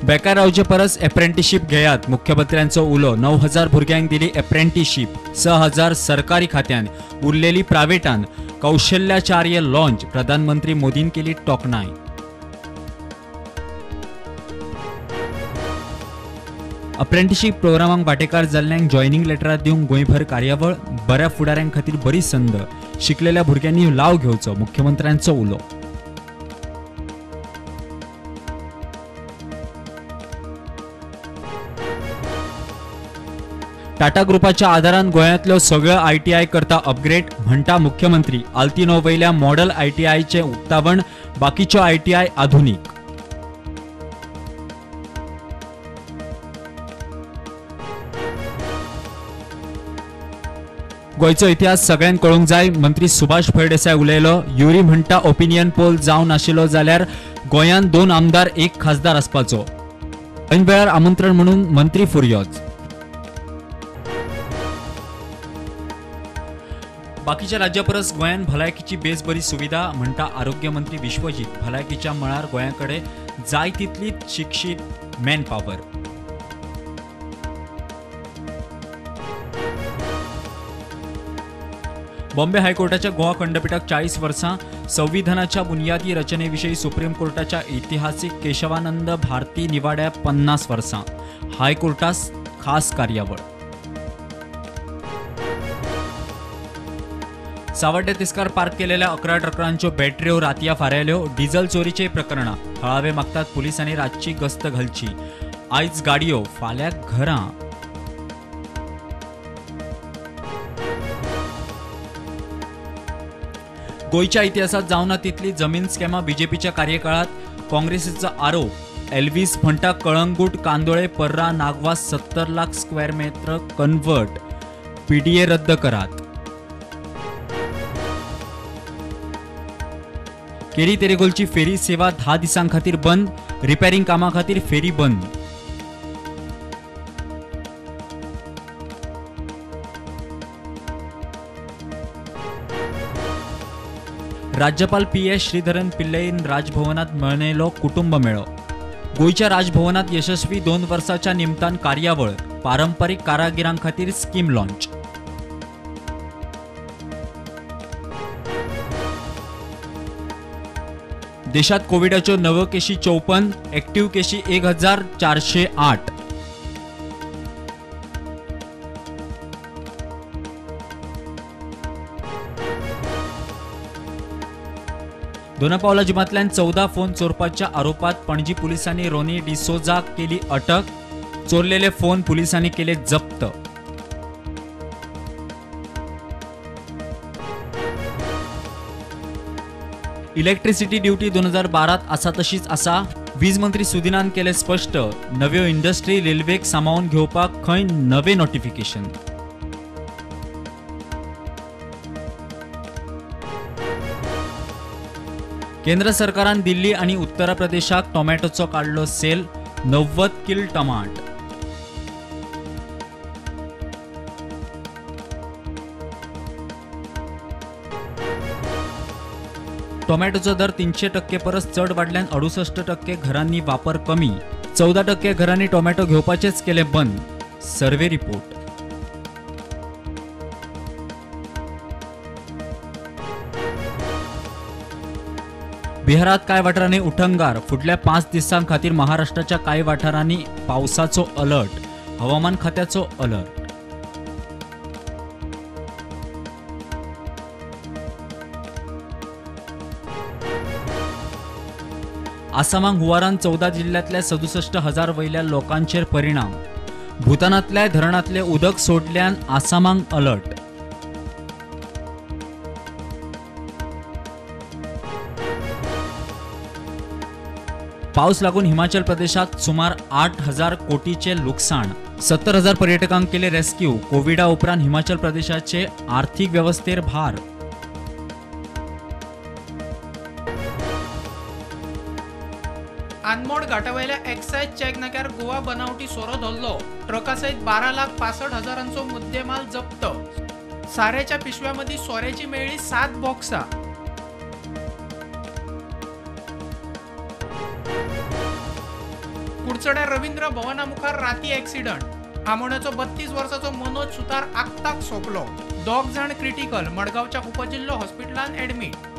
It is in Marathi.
बेकार रावचे परस एप्रेंटिसशीप घेयात मुख्यमंत्र्यांचो उलो 9000 भुरग्यांक दिली एप्रेंटिसशीप 6000 सरकारी खात्यान उरलेली प्रायव्हेटान कौशल्याचार्य लॉन्च प्रधानमंत्री मोदीन केली तोखणाय अप्रेंटिसशीप प्रोग्रामांक वांटेकार जाल्ल्यांक जॉयनिंग लेटरां दिवंक गोंयभर कार्यावळ बऱ्या फुडाऱ्यां खातीर बरी संद शिकलेल्या भुरग्यांनी लाव घेवचो मुख्यमंत्र्यांचो उलो टाटा ग्रुपाच्या आदारान गोंयांतल्यो सगळ्यो ITI करता अपग्रेड म्हणटा मुख्यमंत्री आल्तिनो वयल्या मॉडल ITIचे उक्तावण बाकीच्यो ITI आधुनीक गोयचो इतिहास सगळ्यांक कळूंक जाय मंत्री सुभाष फळदेसाय उलयलो युरी म्हणटा ओपिनियन पोल जावन आशिल्लो जाल्यार गोंयांत 2 आमदार 1 खासदार आसपाचो ऐन वेळार आमंत्रण म्हणून मंत्री फुर्योज बाकीच्या राज्या परस गोंयांत भलायकीची बेस बरी सुविधा म्हणटा आरोग्य मंत्री विश्वजीत भलायकीच्या मळार गोंयाकडे जाय तितलीच शिक्षीत मॅन पॉवर बॉम्बे हायकोर्टाच्या गोवा खंडपीठाक 40 वर्सां संविधानाच्या बुनियादी रचनेविशयी सुप्रीम कोर्टाच्या ऐतिहासिक केशवानंद भारती निवाड्या 50 वर्सां हायकोर्टास खास कार्यावळ सावड्डे तिस्कार पार्क केलेल्या 11 ट्रकांच्यो बॅटऱ्यो रातया फाऱ्याल्यो डिझेल चोरीचे प्रकरणां थळावे मागतात पुलिसांनी रातची गस्त घालची आयज गाडयो फाल्यां घरां गोयच्या इतिहासात जावना तितली जमीन स्कॅमा बीजेपीच्या कार्यकाळात काँग्रेसीचा आरोप एल्विस म्हणटा Calangute Candolim Parra Nagoa 70 lakh square metre convert PDA रद्द करात केरी तेरेगोलची फेरी सेवा 10 दिसां खातीर बंद रिपेरिंग कामां खातीर फेरी बंद राज्यपाल PS श्रीधरन पिल्लईन राजभवनात मनयलो कुटुंब मेळो गोयच्या राजभवनात यशस्वी 2 वर्साच्या निमतान कार्यावळ पारंपरीक कारागिरां खातीर स्कीम लॉन्च देशात कोविडाच्यो नव्यो केशी 54 एक्टिव्ह केशी 1408 दोनापावला जिमातल्यान 14 फोन चोरपाच्या आरोपात पणजी पोलिसांनी रोनी डिसोजाक केली अटक चोरलेले फोन पोलिसांनी केले जप्त इलेक्ट्रिसिटी ड्युटी 2012 आसा तशीच आसा वीज मंत्री सुदिनान केले स्पष्ट नव्यो इंडस्ट्री रेल्वेक सामावून घेवपाक खंय नवे नोटिफिकेशन केंद्र सरकारान दिल्ली आणि उत्तर प्रदेशाक टोमॅटोचो काढलो सेल 90 किल टमाट टोमॅटोचो दर 300% परस चढ वाढल्यान 68% घरांनी वापर कमी 14% घरांनी टोमॅटो घेवपाचेच केले बंद सर्वे रिपोर्ट बिहारात कांय वाठारांनी उटंगार फुडल्या 5 दिसां खातीर महाराष्ट्राच्या कांय वाठारांनी पावसाचो अलर्ट हवामान खात्याचो अलर्ट आसामाक हुवारान 14 जिल्ह्यातल्या 67,000 वयल्या लोकांचेर परिणाम भूतानातल्या धरणातले उदक सोडल्यान आसामाक अलर्ट पावस लागून हिमाचल प्रदेशात सुमार 8,000 कोटीचे लुकसाण 70,000 पर्यटकांक केले रेस्क्यू कोविडा उपरांत हिमाचल प्रदेशाचे आर्थिक व्यवस्थेर भार आनमोड घाटावयल्या एक्सायज चॅक नाक्यार गोवा बनावटी सोरो धरलो ट्रका सहित 12,65,000 मुद्देमाल जप्त साऱ्याच्या पिशव्यामध्ये सोऱ्याची मेळी 7 बॉक्सा कुडचड्या रवींद्र भवना मुखार राती ऍक्सिडंट आमोण्याचो 32 वर्साचो मनोज सुतार आगताक सोंपलो. 2 जण क्रिटिकल मडगावच्या उपजिल्हो हॉस्पिटलांत ऍडमिट.